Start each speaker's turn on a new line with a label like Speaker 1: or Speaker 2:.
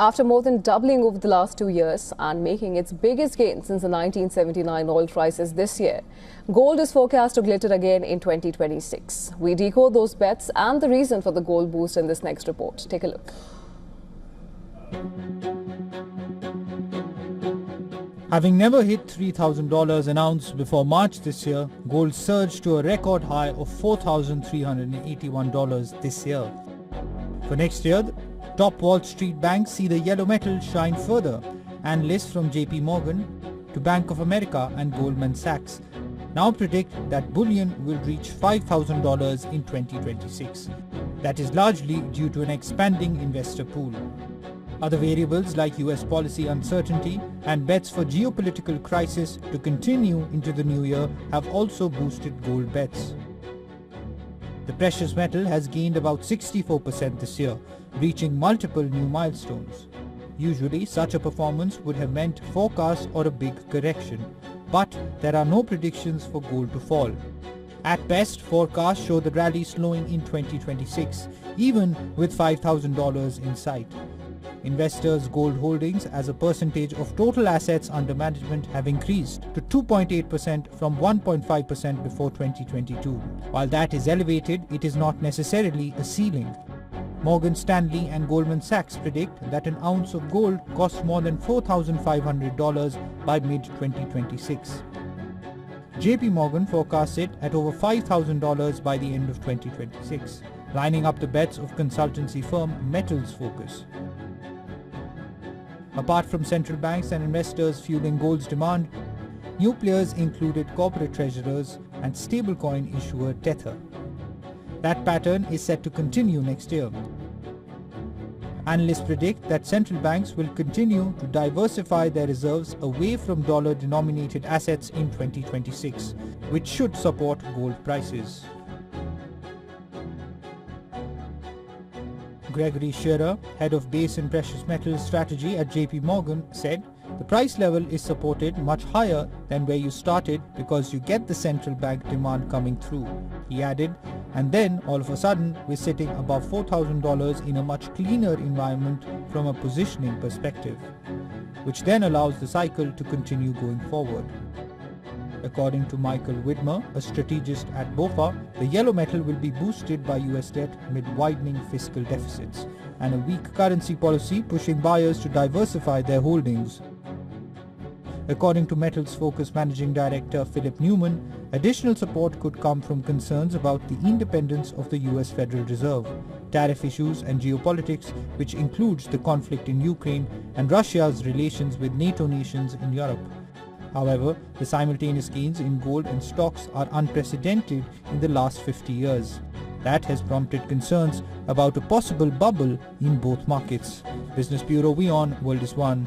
Speaker 1: After more than doubling over the last 2 years and making its biggest gain since the 1979 oil crisis this year, gold is forecast to glitter again in 2026. We decode those bets and the reason for the gold boost in this next report. Take a look.
Speaker 2: Having never hit $3,000 an ounce before March this year, gold surged to a record high of $4,381 this year. For next year, top Wall Street banks see the yellow metal shine further. Analysts from JP Morgan to Bank of America and Goldman Sachs now predict that bullion will reach $5,000 in 2026. That is largely due to an expanding investor pool. Other variables like US policy uncertainty and bets for geopolitical crisis to continue into the new year have also boosted gold bets. The precious metal has gained about 64% this year, reaching multiple new milestones. Usually, such a performance would have meant forecasts or a big correction, but there are no predictions for gold to fall. At best, forecasts show the rally slowing in 2026, even with $5,000 in sight. Investors' gold holdings as a percentage of total assets under management have increased to 2.8% from 1.5% before 2022. While that is elevated, it is not necessarily a ceiling. Morgan Stanley and Goldman Sachs predict that an ounce of gold costs more than $4,500 by mid-2026. JP Morgan forecasts it at over $5,000 by the end of 2026, lining up the bets of consultancy firm Metals Focus. Apart from central banks and investors fueling gold's demand, new players included corporate treasurers and stablecoin issuer Tether. That pattern is set to continue next year. Analysts predict that central banks will continue to diversify their reserves away from dollar-denominated assets in 2026, which should support gold prices. Gregory Shearer, head of base and precious metals strategy at JP Morgan, said, "The price level is supported much higher than where you started because you get the central bank demand coming through." He added, "And then all of a sudden we're sitting above $4,000 in a much cleaner environment from a positioning perspective, which then allows the cycle to continue going forward." According to Michael Widmer, a strategist at BofA, the yellow metal will be boosted by US debt amid widening fiscal deficits and a weak currency policy pushing buyers to diversify their holdings. According to Metals Focus Managing Director Philip Newman, additional support could come from concerns about the independence of the US Federal Reserve, tariff issues and geopolitics, which includes the conflict in Ukraine and Russia's relations with NATO nations in Europe. However, the simultaneous gains in gold and stocks are unprecedented in the last 50 years. That has prompted concerns about a possible bubble in both markets. Business Bureau WION, World is One.